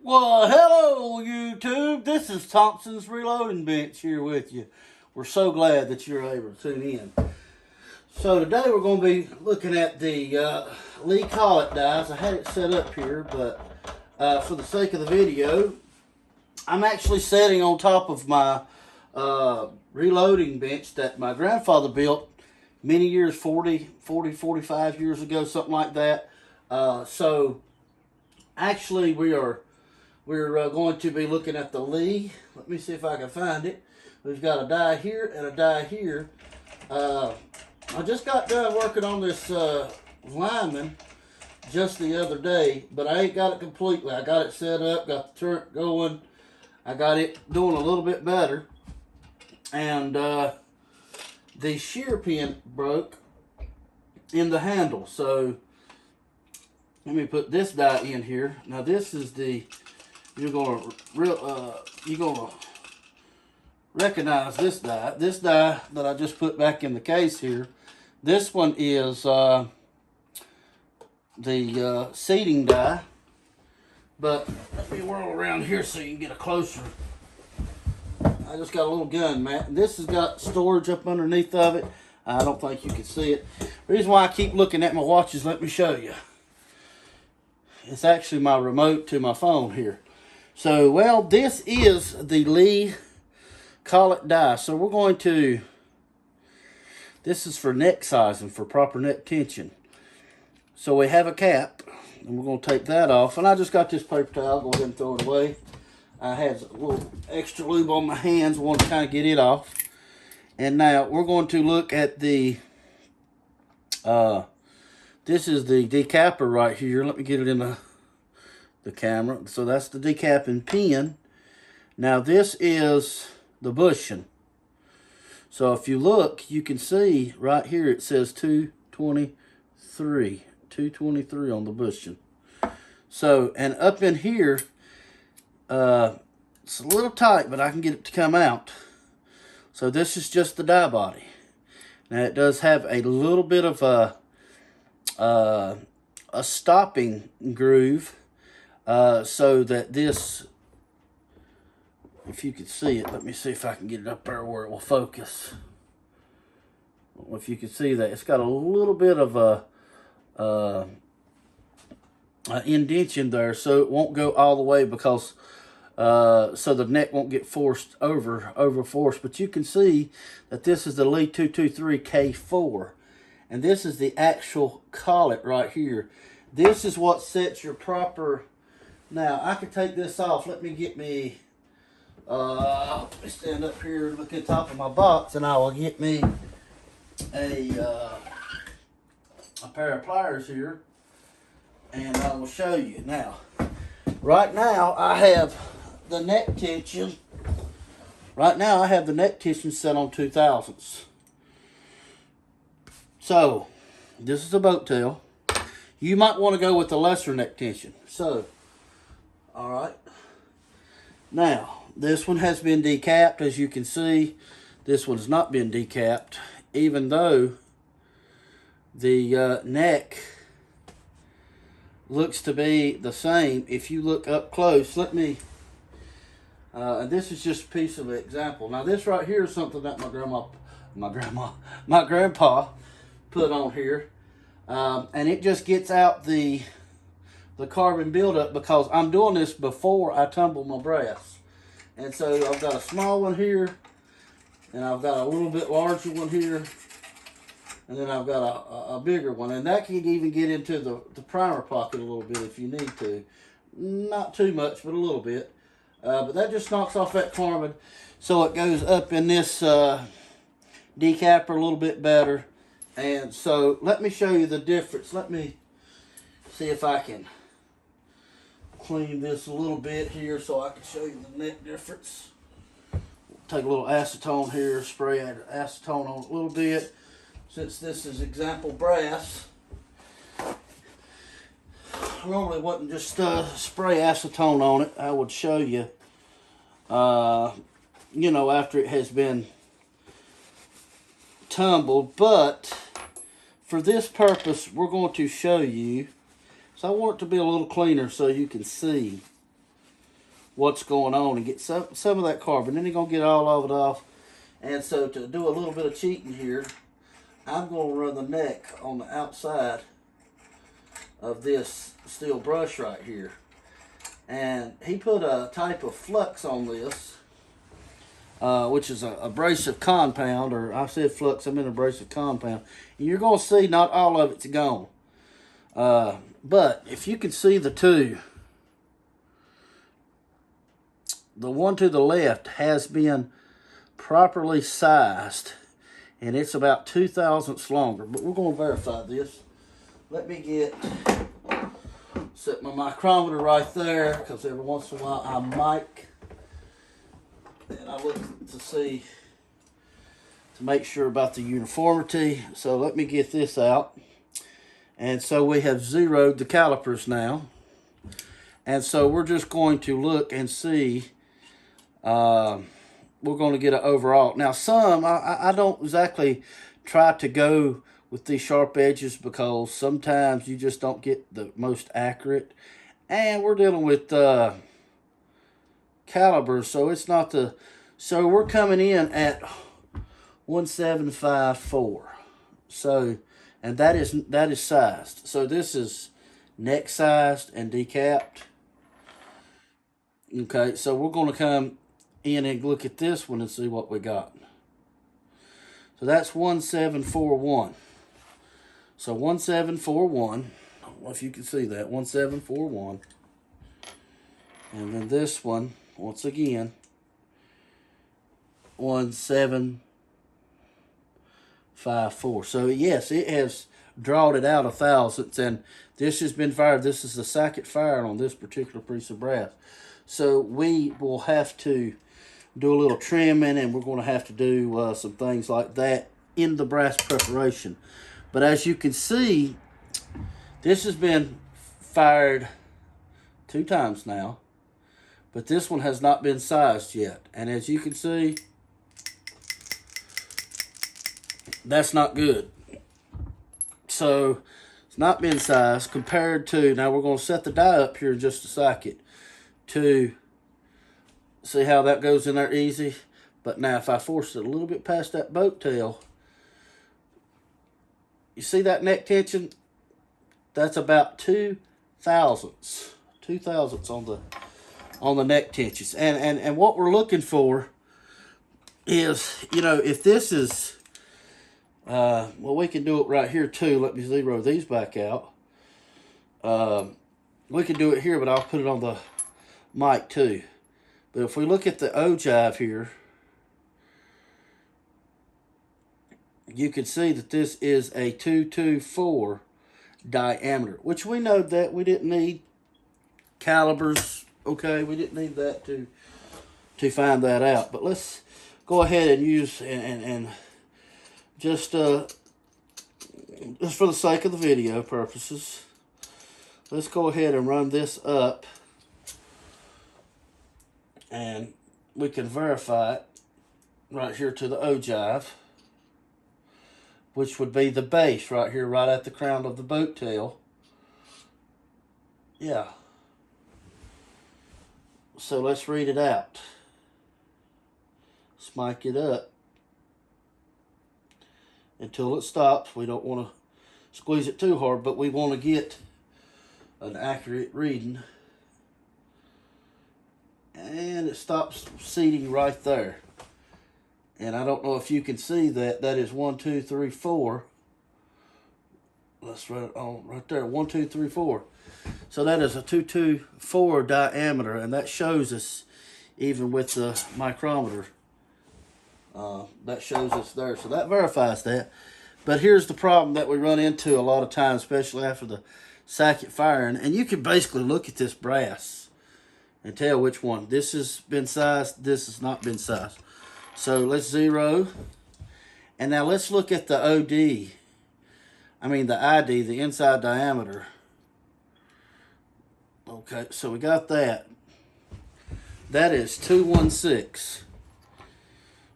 Well, hello, YouTube. This is Thompson's Reloading Bench here with you. We're so glad that you're able to tune in. So today we're going to be looking at the Lee Collet dies. I had it set up here, but for the sake of the video, I'm actually sitting on top of my reloading bench that my grandfather built many years, 45 years ago, something like that. So actually we're going to be looking at the Lee. Let me see if I can find it. We've got a die here and a die here. I just got done working on this lineman just the other day, but I ain't got it completely. I got it set up, got the turret going. I got it doing a little bit better. And the shear pin broke in the handle. So let me put this die in here. Now this is the, you're gonna recognize this die. This die that I just put back in the case here. This one is the seating die. But let me whirl around here so you can get a closer. I just got a little gun mat. This has got storage up underneath of it. I don't think you can see it. The reason why I keep looking at my watch is, let me show you. It's actually my remote to my phone here. So, well, this is the Lee Collet die. So we're going to, this is for neck sizing, for proper neck tension. So we have a cap, and we're going to take that off. And I just got this paper towel. Go ahead and throw it away. I had a little extra lube on my hands. I want to kind of get it off. And now we're going to look at the, this is the decapper right here. Let me get it in the camera. So that's the decapping pin. Now this is the bushing. So if you look, you can see right here it says 223. 223 on the bushing. So, and up in here, it's a little tight, but I can get it to come out. So this is just the die body. Now it does have a little bit of a stopping groove, so that this, if you can see it, let me see if I can get it up there where it will focus. I don't know if you can see that. It's got a little bit of a indentation there, so it won't go all the way, because so the neck won't get forced over force. But you can see that this is the Lee 223 K4, and this is the actual collet right here. This is what sets your proper. Now I can take this off. Let me get me. Let me stand up here, look at the top of my box, and I will get me a pair of pliers here, and I will show you. Now, right now I have the neck tension. Right now I have the neck tension set on 2000s. So this is a boat tail. You might want to go with the lesser neck tension. So, all right. Now this one has been decapped, as you can see. This one has not been decapped, even though the neck looks to be the same. If you look up close, let me, and this is just a piece of an example. Now this right here is something that my grandpa put on here, and it just gets out the carbon buildup, because I'm doing this before I tumble my brass. And so I've got a small one here, and I've got a little bit larger one here, and then I've got a bigger one. And that can even get into the primer pocket a little bit if you need to. Not too much, but a little bit. But that just knocks off that carbon, so it goes up in this decapper a little bit better. And so let me show you the difference. Let me see if I can clean this a little bit here so I can show you the neck difference. Take a little acetone here, spray acetone on it a little bit. Since this is example brass, I normally wouldn't just spray acetone on it. I would show you, you know, after it has been tumbled. But for this purpose, we're going to show you. So I want it to be a little cleaner so you can see. what's going on and get some of that carbon. Then you're going to get all of it off. And so to do a little bit of cheating here, I'm going to run the neck on the outside of this steel brush right here. And he put a type of flux on this, which is a abrasive compound, or I said flux, I meant abrasive compound. And you're going to see not all of it's gone. But if you can see the two, the one to the left has been properly sized, and it's about 2/1000ths longer. But we're going to verify this. Let me set my micrometer right there, because every once in a while I mic, and I look to see, to make sure about the uniformity. So let me get this out. And so we have zeroed the calipers now. And so we're just going to look and see. We're going to get an overall. Now some, I don't exactly try to go with these sharp edges, because sometimes you just don't get the most accurate. And we're dealing with calibers, so it's not the... So we're coming in at 1754. So, and that is sized. So this is neck sized and decapped. Okay, so we're going to come in and look at this one and see what we got. So that's 1741. So 1741. I don't know if you can see that. 1741. And then this one, once again, 1754. So yes, it has drawed it out 1/1000ths, and this has been fired. This is the second fire on this particular piece of brass. So we will have to do a little trimming, and we're going to have to do some things like that in the brass preparation. But as you can see, this has been fired 2 times now, but this one has not been sized yet. And as you can see, that's not good. So it's not been sized compared to, now we're going to set the die up here in just a second to see how that goes in there easy. But now if I force it a little bit past that boat tail, you see that neck tension? That's about 2/1000ths. 2/1000ths on the neck tensions. And what we're looking for is, you know, if this is well, we can do it right here too. Let me zero these back out. We can do it here, but I'll put it on the mic too. But if we look at the ogive here, you can see that this is a 224 diameter, which we know that we didn't need calibers. Okay, we didn't need that to find that out. But let's go ahead and use and just for the sake of the video purposes, let's go ahead and run this up, and we can verify it right here to the ogive, which would be the base right here, right at the crown of the boat tail. Yeah. So let's read it out. Smike it up until it stops. We don't want to squeeze it too hard, but we want to get an accurate reading. And it stops seating right there. And I don't know if you can see that. That is 1, 2, 3, 4. Let's write it on right there. 1, 2, 3, 4. So that is a 224 diameter, and that shows us, even with the micrometer, that shows us there. So that verifies that. But here's the problem that we run into a lot of times, especially after the second firing. And you can basically look at this brass and tell which one. This has been sized, this has not been sized. So let's zero. And now let's look at the OD. I mean the ID, the inside diameter. Okay, so we got that. That is 216.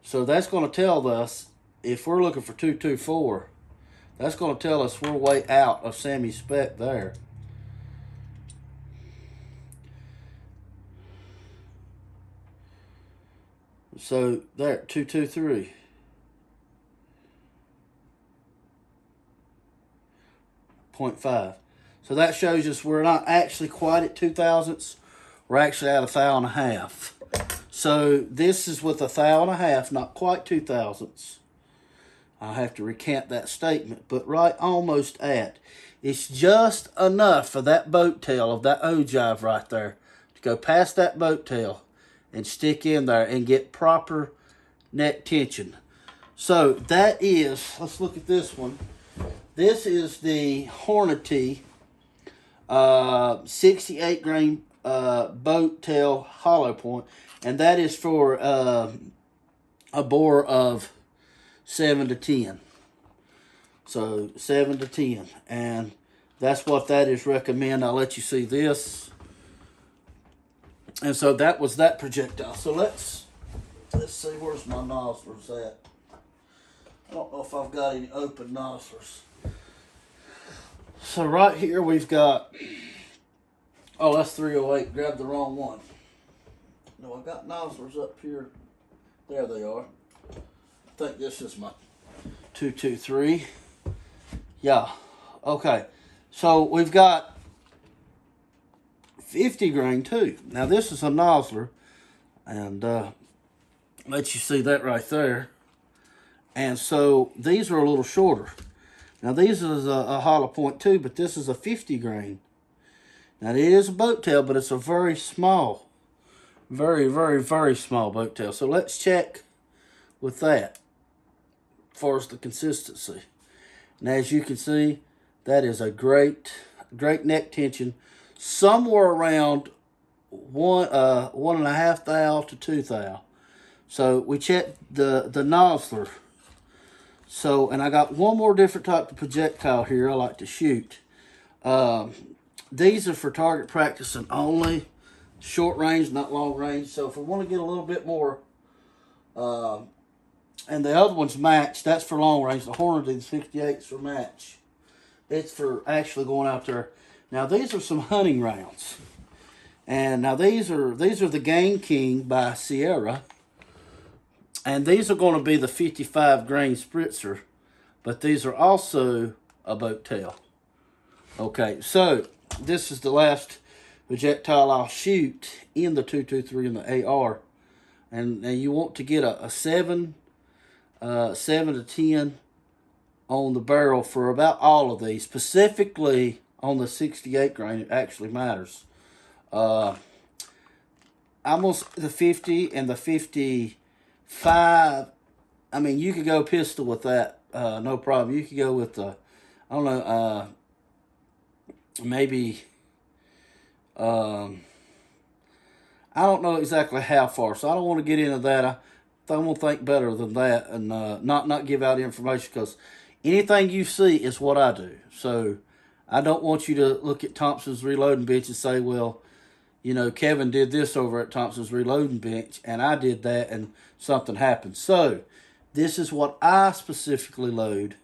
So that's going to tell us, if we're looking for 224, that's going to tell us we're way out of semi-spec there. So there, 223. 0.5. So that shows us we're not actually quite at 2 thousandths. We're actually at 1 thou and a half. So this is with 1 thou and a half, not quite 2 thousandths. I have to recant that statement, but right almost at. It's just enough for that boat tail of that ogive right there to go past that boat tail and stick in there and get proper neck tension. So that is, let's look at this one. This is the Hornady 68 grain boat tail hollow point, and that is for a bore of 7 to 10. So 7 to 10, and that's what that is recommend. I'll let you see this. And so that was that projectile. So let's see, where's my nozzlers at? I don't know if I've got any open nozzlers. So right here we've got, oh, that's 308. Grabbed the wrong one. No, I got nozzlers up here. There they are. I think this is my 223. Yeah. Okay. So we've got 50 grain too. Now this is a nozzler, and let you see that right there. And so these are a little shorter. Now these is a hollow point too, but this is a 50 grain. Now it is a boat tail, but it's a very small, very, very, very small boat tail. So let's check with that as far as the consistency. And as you can see, that is a great neck tension, somewhere around 1.5 thou to 2 thou. So we checked the nozzler. So, and I got one more different type of projectile here I like to shoot. These are for target practicing only, short range, not long range. So if we want to get a little bit more, and the other one's match, that's for long range. The Hornady, the 68's for match. It's for actually going out there. Now these are some hunting rounds. And now these are the Game King by Sierra. And these are going to be the 55 grain spritzer, but these are also a boat tail. Okay, so this is the last projectile I'll shoot in the 223 and the AR. And you want to get a 7 to 10 on the barrel for about all of these. Specifically on the 68 grain, it actually matters. Almost the 50 and the 55. I mean, you could go pistol with that, no problem. You could go with the, I don't know, maybe, I don't know exactly how far, so I don't want to get into that. I'm going to think better than that and not give out information, because anything you see is what I do. So I don't want you to look at Thompson's Reloading Bench and say, well, you know, Kevin did this over at Thompson's Reloading Bench, and I did that, and something happened. So this is what I specifically load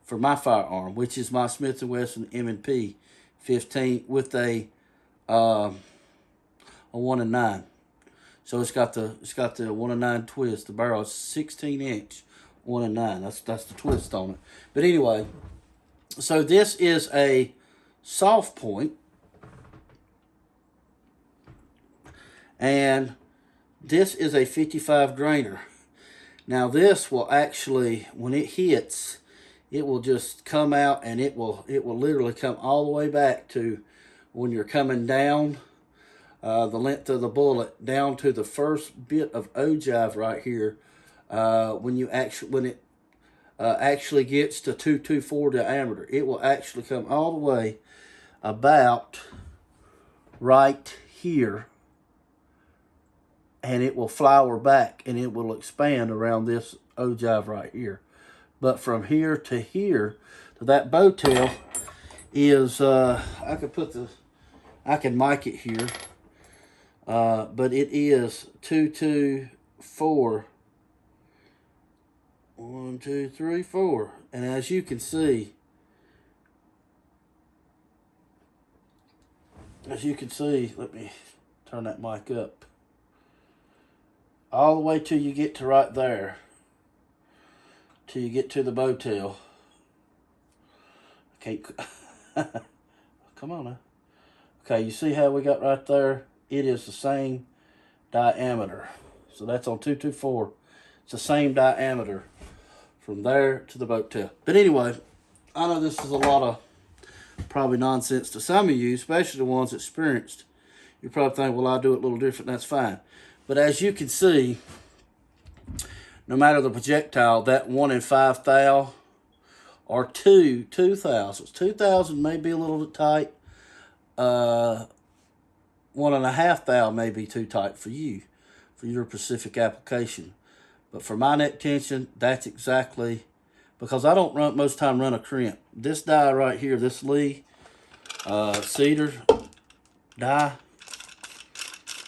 for my firearm, which is my Smith & Wesson M&P 15 with a 1 and 9. So it's got the 1 and 9 twist. The barrel is 16-inch 1 and 9. That's the twist on it. But anyway, so this is a soft point. And this is a 55 grainer. Now this will actually, when it hits, it will just come out, and it will literally come all the way back to when you're coming down the length of the bullet down to the first bit of ogive right here. When it actually gets to 224 diameter, it will actually come all the way about right here. And it will flower back, and it will expand around this ogive right here. But from here to that bow tail is, I can mic it here, but it is 224. 1, 2, 3, 4. And as you can see, let me turn that mic up. all the way till you get to right there, till you get to the bow tail. Okay, come on now. Okay, you see how we got right there? It is the same diameter. So that's on 224. It's the same diameter from there to the boat tail. But anyway, I know this is a lot of probably nonsense to some of you, especially the ones experienced. You probably think, well, I'll do it a little different. That's fine. But as you can see, no matter the projectile, that 1 in 5 thou or 2,000. 2,000 may be a little bit tight. 1 1/2 thou may be too tight for you, for your specific application. But for my neck tension, that's exactly, because I don't run most time run a crimp. This die right here, this Lee cedar die,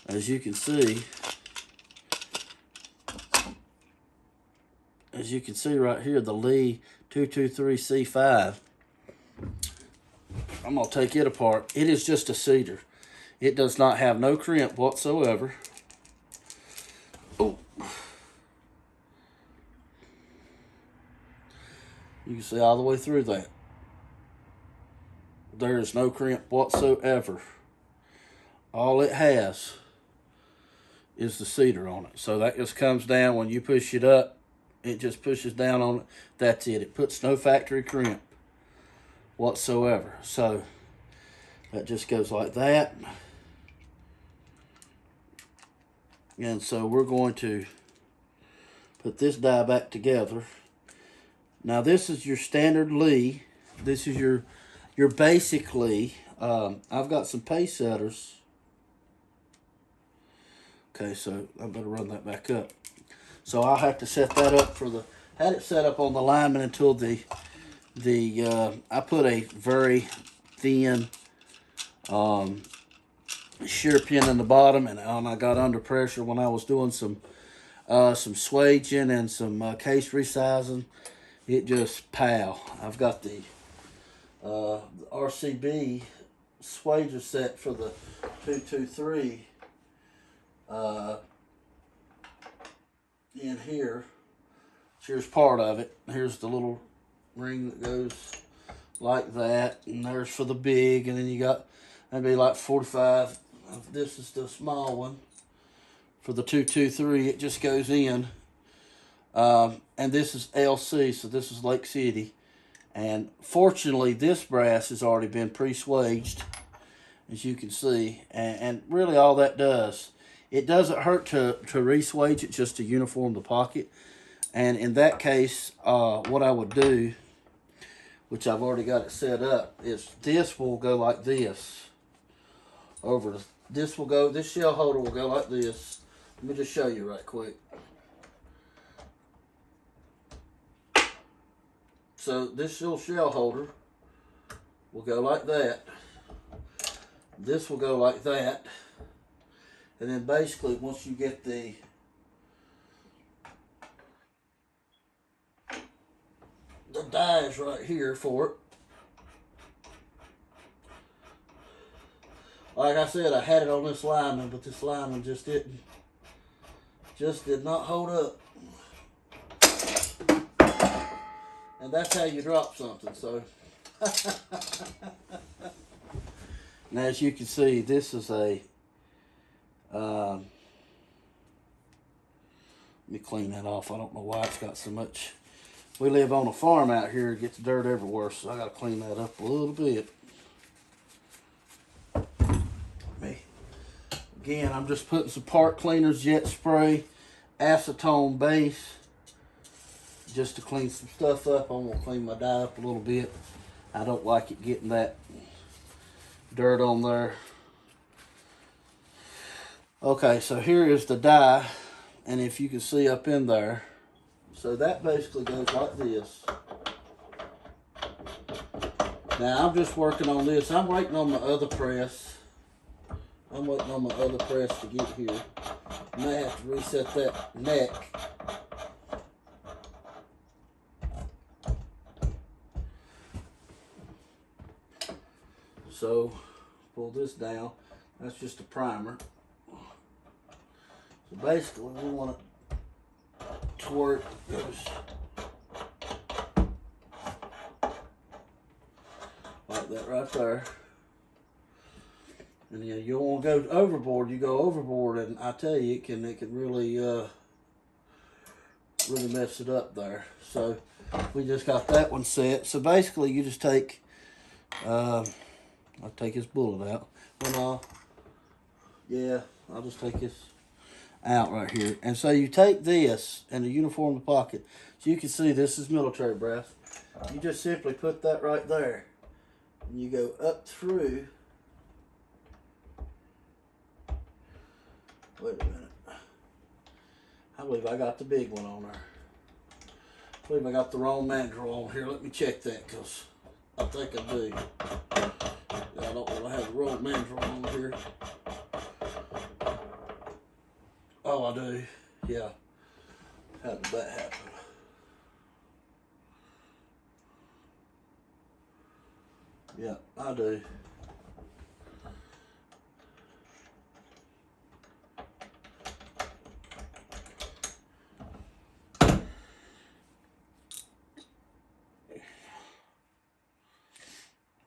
as you can see right here, the Lee 223C5. I'm gonna take it apart. It is just a cedar. It does not have no crimp whatsoever. Oh. You can see all the way through that. There is no crimp whatsoever. All it has is the cedar on it. So that just comes down when you push it up. It just pushes down on it. That's it. It puts no factory crimp whatsoever. So that just goes like that. And so we're going to put this die back together. Now this is your standard Lee. This is your basic Lee. I've got some pace setters. Okay, so I better run that back up. So I'll have to set that up for the, had it set up on the lineman until I put a very thin shear pin in the bottom, and I got under pressure when I was doing some swaging and some case resizing. It just pow. I've got the RCB swager set for the 223 in here. Here's part of it. Here's the little ring that goes like that, and there's for the big, and then you got maybe like 45. This is the small one for the 223. It just goes in. And this is LC, so this is Lake City. And fortunately, this brass has already been pre-swaged, as you can see. And really all that does, it doesn't hurt to re-swage it just to uniform the pocket. And in that case, what I would do, which I've already got it set up, is this will go like this. This shell holder will go like this. Let me just show you right quick. So this little shell holder will go like that. This will go like that. And then basically once you get the dies right here for it. Like I said, I had it on this lineman, but this lineman just did not hold up. And that's how you drop something, so. Now as you can see, this is a, let me clean that off. I don't know why it's got so much. We live on a farm out here, it gets dirt everywhere, so I gotta clean that up a little bit. Again, I'm just putting some part cleaners, jet spray, acetone base, just to clean some stuff up. I'm gonna clean my die up a little bit. I don't like it getting that dirt on there. Okay, so here is the die, and if you can see up in there, so that basically goes like this. Now I'm just working on this. I'm waiting on my other press. I'm waiting on my other press to get here. I may have to reset that neck. So pull this down. That's just a primer. So basically we want it to where it goes like that right there. And you don't want to go overboard. You go overboard, and I tell you, it can really really mess it up there. So we just got that one set. So basically, you just take I'll take his bullet out. Well, yeah, I'll just take this out right here. And so you take this and the uniform pocket. So you can see this is military brass. You just simply put that right there, and you go up through. Wait a minute. I believe I got the big one on there. I believe I got the wrong mandrel on here. Let me check that, because I think I do. I don't want to have the wrong mandrel on here. Oh, I do. Yeah. How did that happen? Yeah, I do.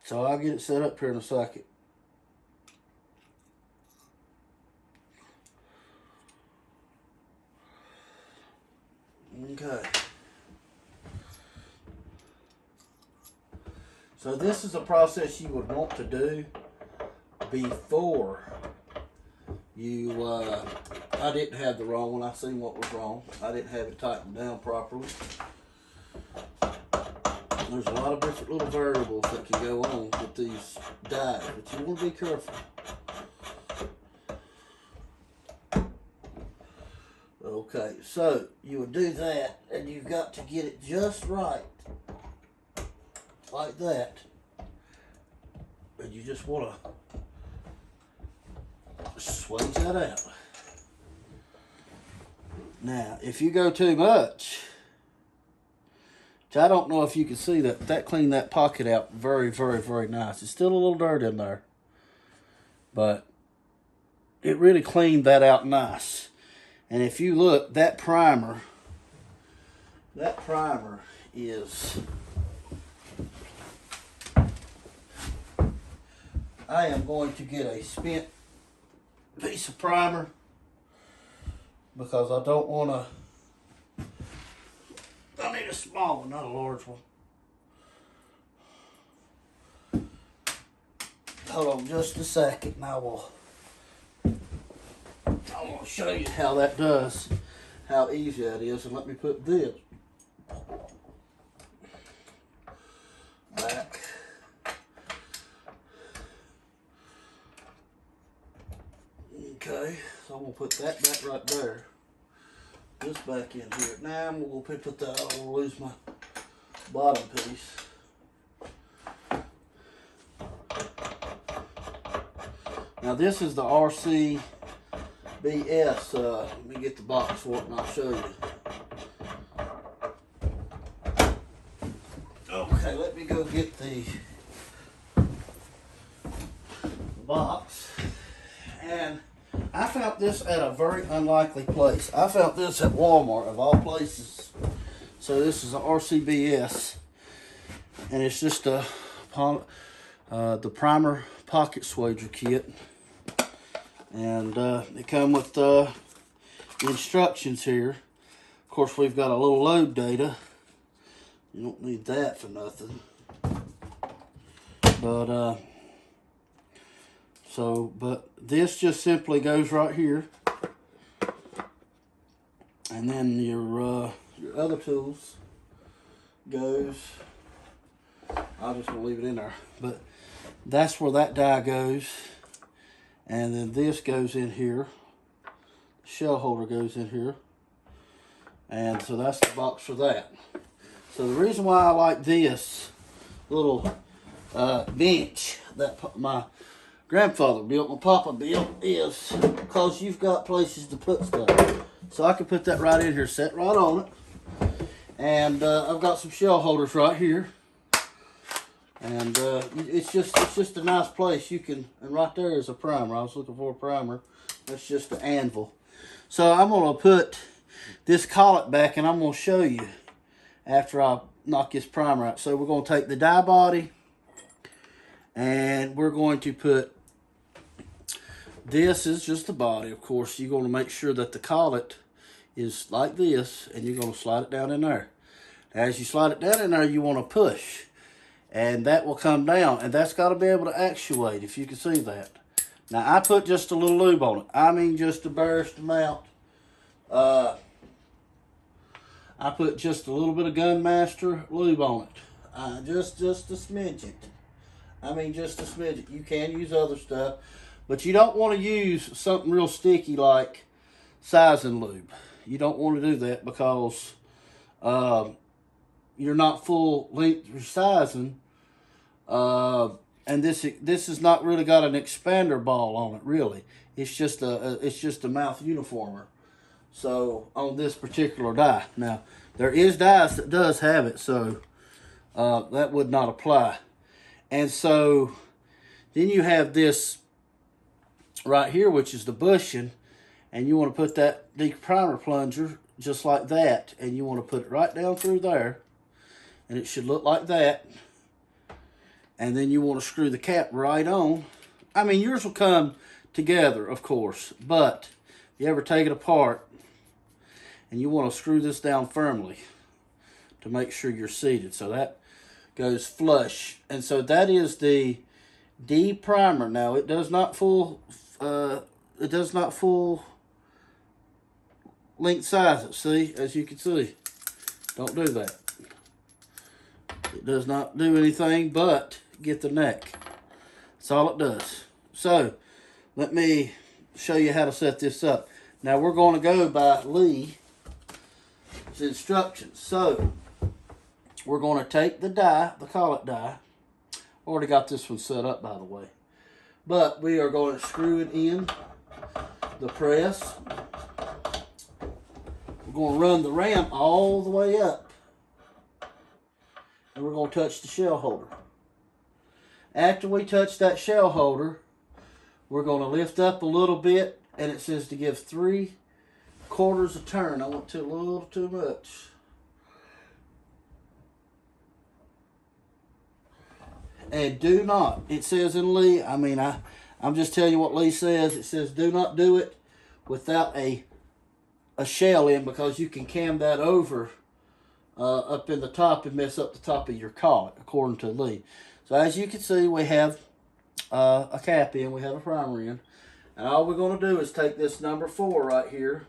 So I'll get it set up here in a second. Okay. So this is a process you would want to do before you, I didn't have the wrong one. I seen what was wrong. I didn't have it tightened down properly. There's a lot of different little variables that can go on with these dies, but you want to be careful. Okay, so you would do that, and you've got to get it just right, like that. And you just want to swing that out. Now, if you go too much, I don't know if you can see that cleaned that pocket out very, very, very nice. It's still a little dirt in there, but it really cleaned that out nice. And if you look, that primer is, I am going to get a spent piece of primer because I don't want to, I need a small one, not a large one. Hold on just a second and I will show you how that does, how easy that is. And let me put this back. Okay, so I'm going to put that back right there. This back in here. Now I'm going to put that, I don't want to lose my bottom piece. Now this is the RCBS. Let me get the box for it and I'll show you. Okay, let me go get the box. And I found this at a very unlikely place. I found this at Walmart, of all places. So this is an RCBS, and it's just the primer pocket swager kit, and they come with instructions here. Of course, we've got a little load data. You don't need that for nothing, but but this just simply goes right here, and then your other tools goes. I'll just gonna leave it in there, but that's where that die goes, and then this goes in here. The shell holder goes in here, and so that's the box for that. So the reason why I like this little bench that my grandfather built, my papa built, is because you've got places to put stuff. So I can put that right in here, set right on it. And I've got some shell holders right here. And it's just a nice place. You can, and right there is a primer. I was looking for a primer. That's just an anvil. So I'm gonna put this collet back, and I'm gonna show you after I knock this primer out. So we're gonna take the die body, and we're going to put, this is just the body, of course. You're gonna make sure that the collet is like this, and you're gonna slide it down in there. As you slide it down in there, you wanna push, and that will come down, and that's got to be able to actuate, if you can see that. Now, I put just a little lube on it. I mean, just the barest amount. I put just a little bit of Gunmaster lube on it. Just a smidget. I mean, just a smidget. You can use other stuff, but you don't want to use something real sticky like sizing lube. You don't want to do that because you're not full length resizing, and this has not really got an expander ball on it. Really, it's just a mouth uniformer. So on this particular die, now there is dies that does have it, so that would not apply. And so then you have this right here, which is the bushing, and you want to put that de-primer plunger just like that, and you want to put it right down through there. And it should look like that. And then you want to screw the cap right on. I mean, yours will come together, of course. But if you ever take it apart and you want to screw this down firmly to make sure you're seated. So that goes flush. And so that is the de-primer. Now, it does not full length size it. See, as you can see. Don't do that. It does not do anything but get the neck. That's all it does. So, let me show you how to set this up. Now, we're going to go by Lee's instructions. So, we're going to take the die, the collet die. Already got this one set up, by the way. But we are going to screw it in the press. We're going to run the ram all the way up. And we're going to touch the shell holder. After we touch that shell holder, we're going to lift up a little bit, and it says to give 3/4 a turn. I went to a little too much. And do not, it says in Lee, I mean, I'm just telling you what Lee says. It says do not do it without a shell in, because you can cam that over up in the top and mess up the top of your collet, according to Lee. So as you can see, we have a cap in, we have a primer in, and all we're going to do is take this number 4 right here,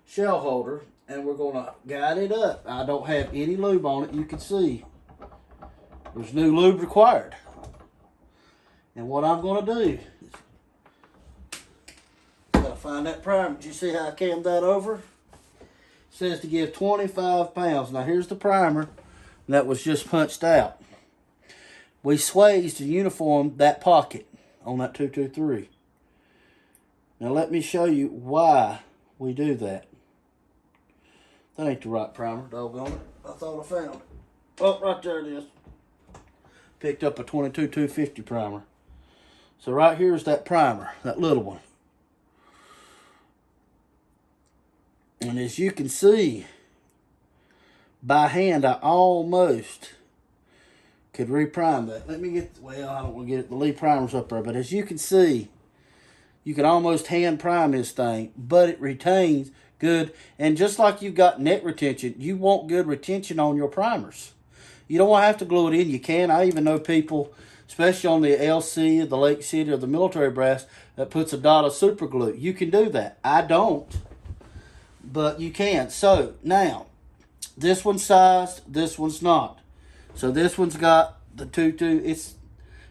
shell holder, and we're going to guide it up. I don't have any lube on it. You can see there's no lube required. And what I'm going to do is, gotta find that primer. Did you see how I cammed that over? Says to give 25 pounds. Now here's the primer that was just punched out. We swazed and uniformed that pocket on that 223. Now let me show you why we do that. That ain't the right primer, doggone it. I thought I found it. Oh, right there it is. Picked up a 22-250 primer. So right here is that primer, that little one. And as you can see, by hand, I almost could reprime that. Let me get, well, I don't want to get it, the Lee primer's up there, but as you can see, you can almost hand prime this thing, but it retains good. And just like you've got net retention, you want good retention on your primers. You don't want to have to glue it in. You can. I even know people, especially on the LC, the Lake City, or the military brass, that puts a dot of super glue. You can do that. I don't, but you can. So now, this one's sized, this one's not. So this one's got the it's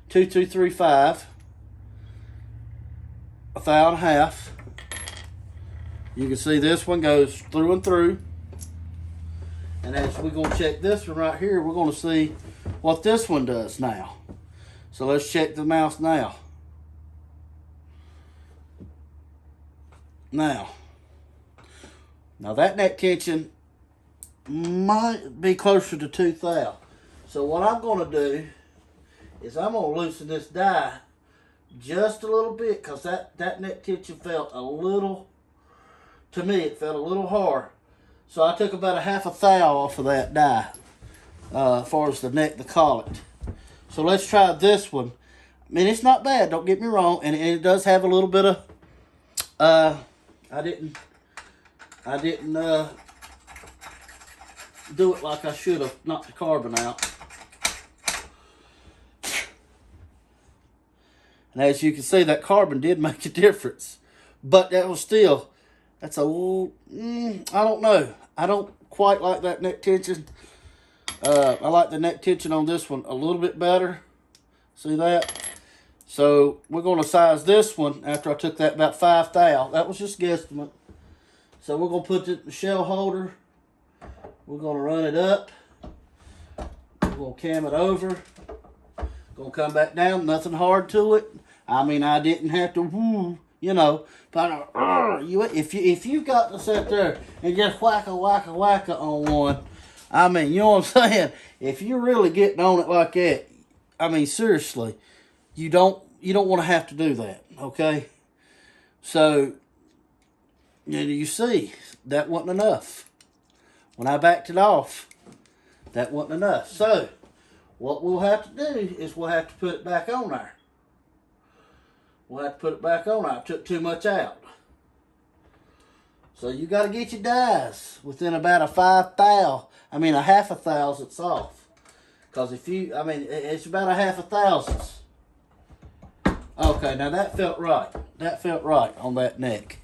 2235, a thou and a half. You can see this one goes through and through. And as we're going to check this one right here, we're going to see what this one does now. So let's check the mouse now. Now that neck tension might be closer to 2 thou. So what I'm going to do is I'm going to loosen this die just a little bit, because that neck tension felt a little, to me, it felt a little hard. So I took about a half a thou off of that die, as far as the collet. So let's try this one. I mean, it's not bad, don't get me wrong, and it does have a little bit of, I didn't do it like I should have, knocked the carbon out. And as you can see, that carbon did make a difference. But that was still, that's a little, I don't know. I don't quite like that neck tension. I like the neck tension on this one a little bit better. See that? So we're going to size this one after I took that about 5 thou. That was just guesstimate. So we're going to put it in the shell holder. We're going to run it up. We're going to cam it over. Going to come back down. Nothing hard to it. I mean, I didn't have to, you know. But if you've got to sit there and just whack-a on one, I mean, you know what I'm saying? If you're really getting on it like that, I mean, seriously, you don't want to have to do that, okay? So, you see, that wasn't enough. When I backed it off, that wasn't enough. So, what we'll have to do is we'll have to put it back on there. We'll have to put it back on there. I took too much out. So you got to get your dies within about a 5 thou. I mean, a half a thousandths off. Because if you, I mean, it's about a half a thousandths. Okay, now that felt right. That felt right on that neck.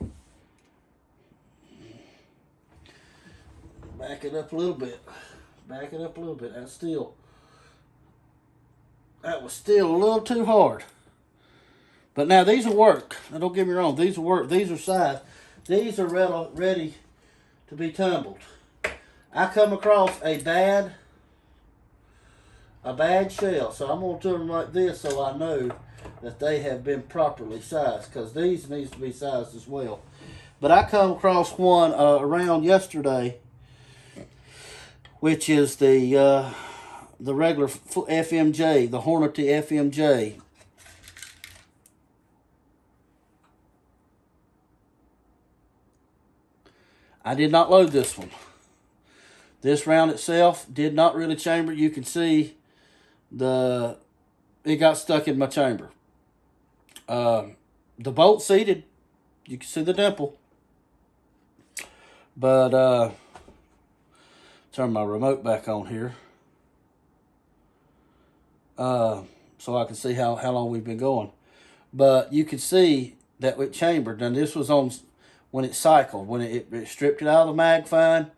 Back it up a little bit. Back it up a little bit. That was still a little too hard. But now these will work. Now don't get me wrong. These will work. These are sized. These are ready to be tumbled. I come across a bad shell. So I'm going to do them like this so I know that they have been properly sized. Because these needs to be sized as well. But I come across one around yesterday, which is the regular FMJ, the Hornady FMJ. I did not load this one. This round itself did not really chamber. You can see it got stuck in my chamber. The bolt seated. You can see the dimple. But turn my remote back on here. So I can see how long we've been going. But you can see that it chambered. And this was on when it cycled. When it stripped it out of the mag fine.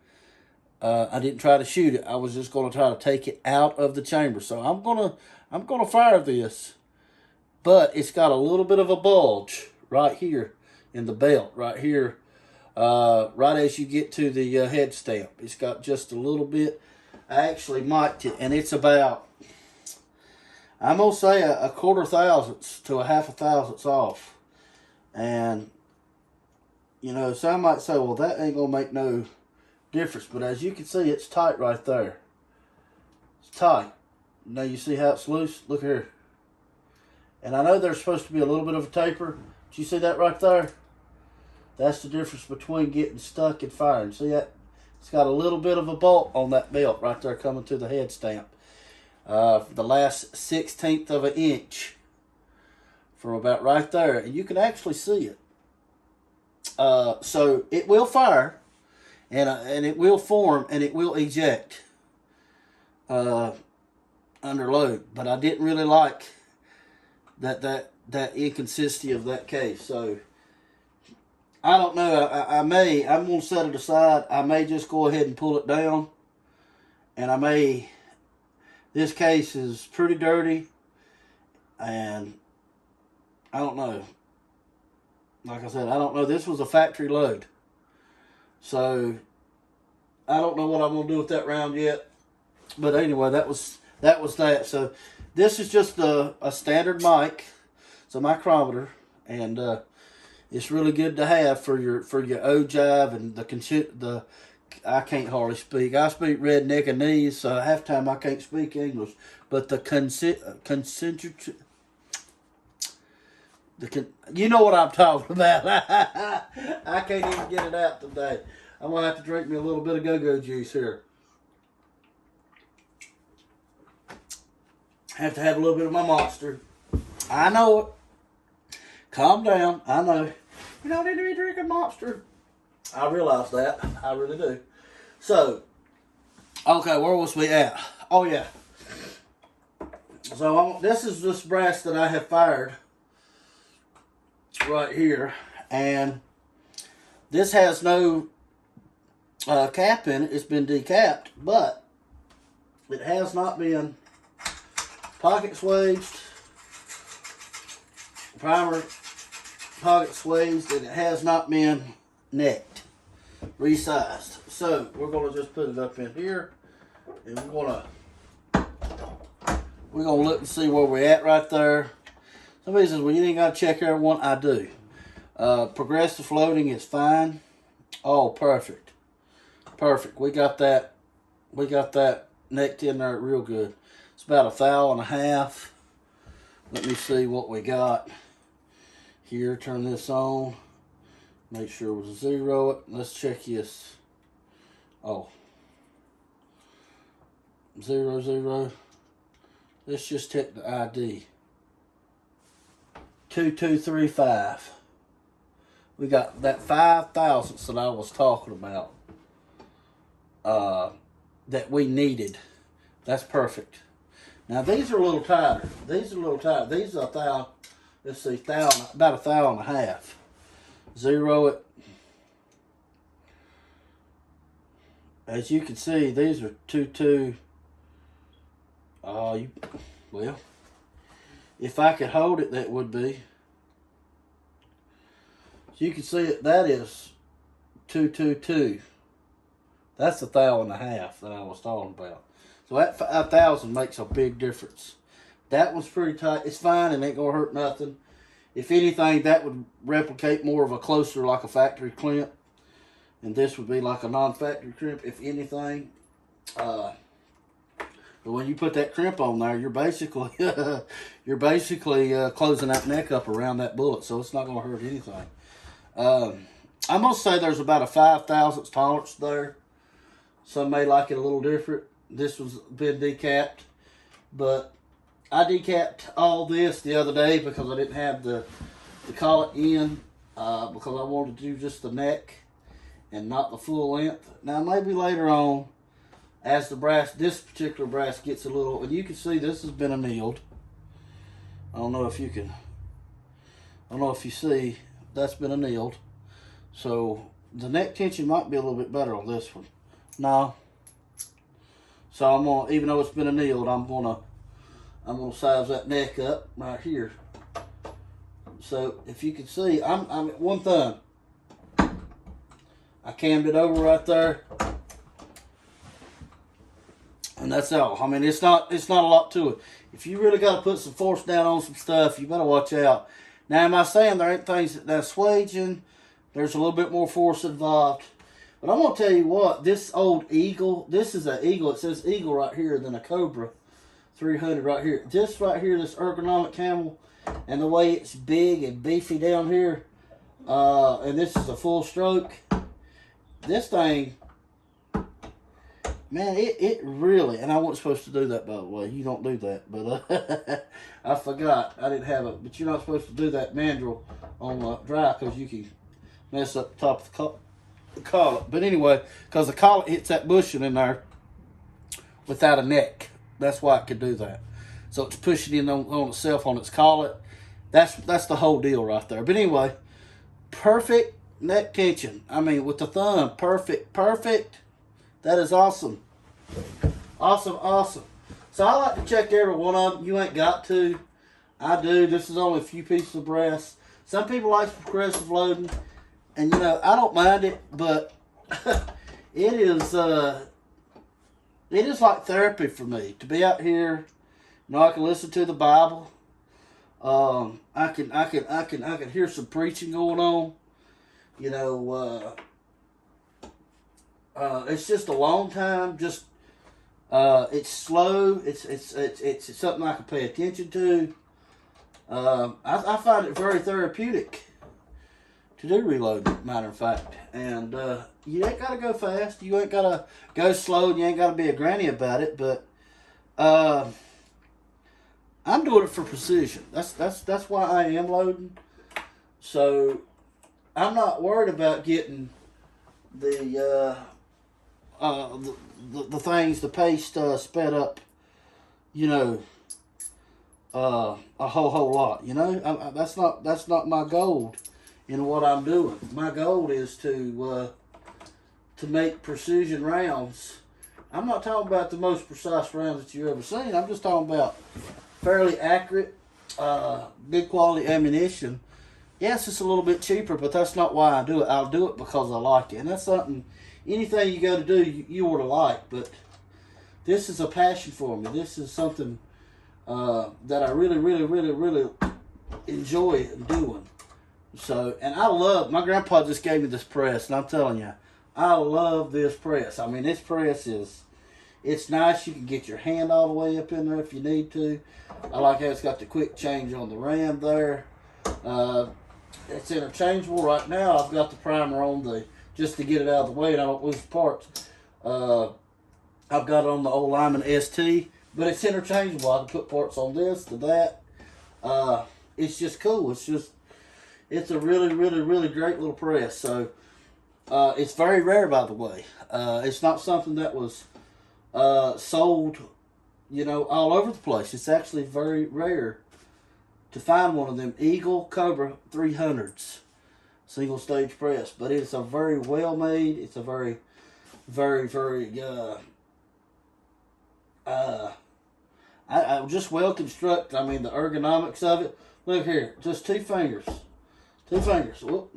I didn't try to shoot it. I was just going to try to take it out of the chamber. So I'm gonna fire this. But it's got a little bit of a bulge right here in the belt. Right here. Right as you get to the head stamp. It's got just a little bit. I actually mic'd it. And it's about, I'm going to say a 1/4 thousandths to a 1/2 thousandths off. And, you know, some might say, well, that ain't going to make no difference. But as you can see, it's tight right there. It's tight. Now you see how it's loose? Look here. And I know there's supposed to be a little bit of a taper. Did you see that right there? That's the difference between getting stuck and firing. See that? It's got a little bit of a bolt on that belt right there coming to the head stamp. The last 1/16 of an inch from about right there. And you can actually see it. So it will fire. And it will form and it will eject under load. But I didn't really like that inconsistency of that case. So I don't know. I'm going to set it aside. I may just go ahead and pull it down. And this case is pretty dirty. And I don't know. Like I said, I don't know. This was a factory load. So I don't know what I'm going to do with that round yet. But anyway, that was that. So this is just a standard mic. It's a micrometer. And it's really good to have for your ogive and the I can't hardly speak. I speak redneckanese, so half the time I can't speak English. But the you know what I'm talking about. I can't even get it out today. I'm gonna have to drink me a little bit of go-go juice here. Have to have a little bit of my Monster. I know it. Calm down. I know. You don't need to be drinking Monster. I realize that. I really do. So, okay, where was we at? Oh, yeah. So, this is this brass that I have fired right here. And this has no cap in it. It's been decapped, but it has not been pocket swaged, primer pocket swaged, and it has not been necked, resized. So we're gonna just put it up in here, and we're gonna look and see where we're at right there. Somebody says, "Well, you ain't gotta check every one." I do. Progressive floating is fine. Oh, perfect, perfect. We got that. We got that necked in there real good. It's about 1.5 thou. Let me see what we got here. Turn this on. Make sure it was 0. Let's check this. Oh. 0, 0. Let's just check the ID. 2235. We got that 5 thousandths that I was talking about. That we needed. That's perfect. Now these are a little tighter. These are a little tighter. These are 1 thou. Let's see, about 1.5 thou. 0 it. As you can see, these are 22. Well, if I could hold it, that would be. So you can see it. That is 222. That's 1.5 thou that I was talking about. So that 1,000 makes a big difference. That one's pretty tight. It's fine and ain't gonna hurt nothing. If anything, that would replicate more of a closer, like a factory crimp, and this would be like a non-factory crimp, if anything. But when you put that crimp on there, you're basically closing that neck up around that bullet, so it's not gonna hurt anything. I'm gonna say there's about a 5 thousandths tolerance there. Some may like it a little different. This was been decapped, but I decapped all this the other day because I didn't have the collet in, because I wanted to do just the neck and not the full length. Now maybe later on, as the brass, this particular brass gets a little, and you can see this has been annealed. I don't know if you see, that's been annealed. So the neck tension might be a little bit better on this one. No. So I'm gonna, even though it's been annealed, I'm gonna size that neck up right here. So if you can see, I'm at 1 thumb. I cammed it over right there, and that's all. I mean, it's not a lot to it. If you really got to put some force down on some stuff, you better watch out. Now, am I saying there ain't things that's swaging? There's a little bit more force involved. But I'm going to tell you what, this old Eagle, this is an Eagle. It says Eagle right here, then a Cobra 300 right here. This right here, this ergonomic camel, and the way it's big and beefy down here, and this is a full stroke. This thing, man, it really, and I wasn't supposed to do that, by the way. You don't do that, but I forgot. I didn't have it. But you're not supposed to do that mandrel on dry because you can mess up the top of the collet. But anyway, because the collet hits that bushing in there without a neck. That's why it could do that. So it's pushing in on itself on its collet. That's the whole deal right there. But anyway, perfect neck tension. I mean, with the thumb, perfect. That is awesome. Awesome. So I like to check every one of them. You ain't got to. I do. This is only a few pieces of brass. Some people like progressive loading. And, you know, I don't mind it, but it is like therapy for me to be out here. You know, I can listen to the Bible. I can hear some preaching going on. You know, It's just a long time. Just it's slow. It's something I can pay attention to. I find it very therapeutic to do reloading, matter of fact. And you ain't gotta go fast. You ain't gotta go slow. And you ain't gotta be a granny about it. But I'm doing it for precision. That's why I am loading. So I'm not worried about getting the things, the paste sped up, you know, a whole lot. You know, that's not my goal in what I'm doing. My goal is to make precision rounds. I'm not talking about the most precise rounds that you've ever seen. I'm just talking about fairly accurate, good quality ammunition. Yes, it's a little bit cheaper, but that's not why I do it. I'll do it because I like it. And that's something, anything you go to do, you ought to like. But this is a passion for me. This is something that I really, really, really, really enjoy doing. So, and I love, my grandpa just gave me this press, and I'm telling you, I love this press. I mean, this press it's nice. You can get your hand all the way up in there if you need to. I like how it's got the quick change on the ram there. It's interchangeable right now. I've got the primer on just to get it out of the way and I don't lose parts. I've got it on the old Lyman ST, but it's interchangeable. I can put parts on this to that. It's just cool. It's a really, really, really great little press. So it's very rare, by the way. It's not something that was sold, you know, all over the place. It's actually very rare to find one of them Eagle Cobra 300s single stage press. But it's a very well made, it's a very, very, very just well constructed. I mean, the ergonomics of it. Look here, just two fingers. Whoop.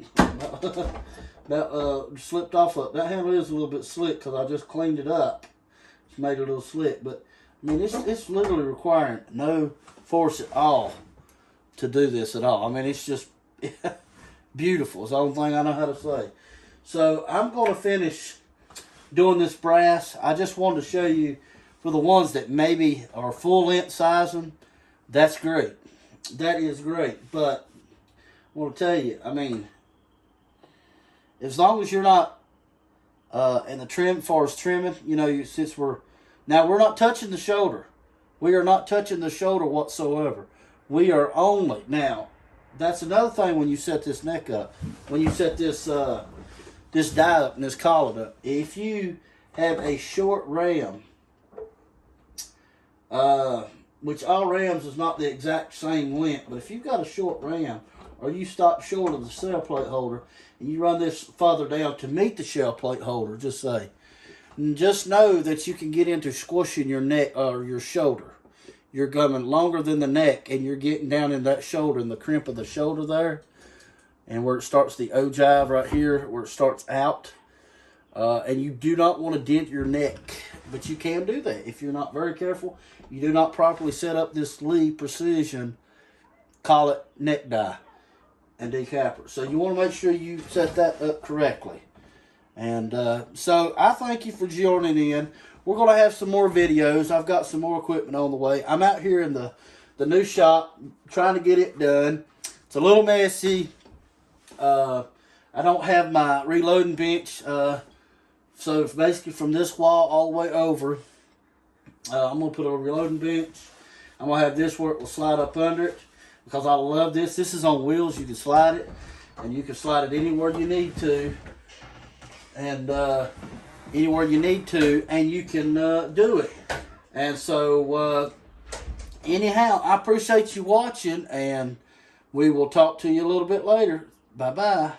That slipped off. That handle is a little bit slick because I just cleaned it up. It's made it a little slick, but I mean, it's literally requiring no force at all to do this at all. I mean, it's just beautiful. It's the only thing I know how to say. So I'm going to finish doing this brass. I just wanted to show you, for the ones that maybe are full length sizing, that's great. That is great. But I want to tell you, I mean, as long as you're not in the trim, as far as trimming, you know, since we're not touching the shoulder. We are not touching the shoulder whatsoever. We are only, now, that's another thing when you set this neck up. When you set this this die up and this collet up. If you have a short ram, which all rams is not the exact same length, but if you've got a short ram, or you stop short of the shell plate holder, and you run this further down to meet the shell plate holder, just know that you can get into squishing your neck or your shoulder. You're going longer than the neck, and you're getting down in that shoulder, in the crimp of the shoulder there, and where it starts the ogive right here, where it starts out. And you do not want to dent your neck, but you can do that if you're not very careful. You do not properly set up this Lee Precision Collet neck die and decapper. So you want to make sure you set that up correctly. And so I thank you for joining in. We're going to have some more videos. I've got some more equipment on the way. I'm out here in the new shop trying to get it done. It's a little messy. I don't have my reloading bench. So it's basically from this wall all the way over. I'm going to put a reloading bench. I'm going to have this where it will slide up under it, because I love this. This is on wheels. You can slide it, and you can slide it anywhere you need to. And anywhere you need to, and you can do it. And so anyhow, I appreciate you watching, and we will talk to you a little bit later. Bye bye.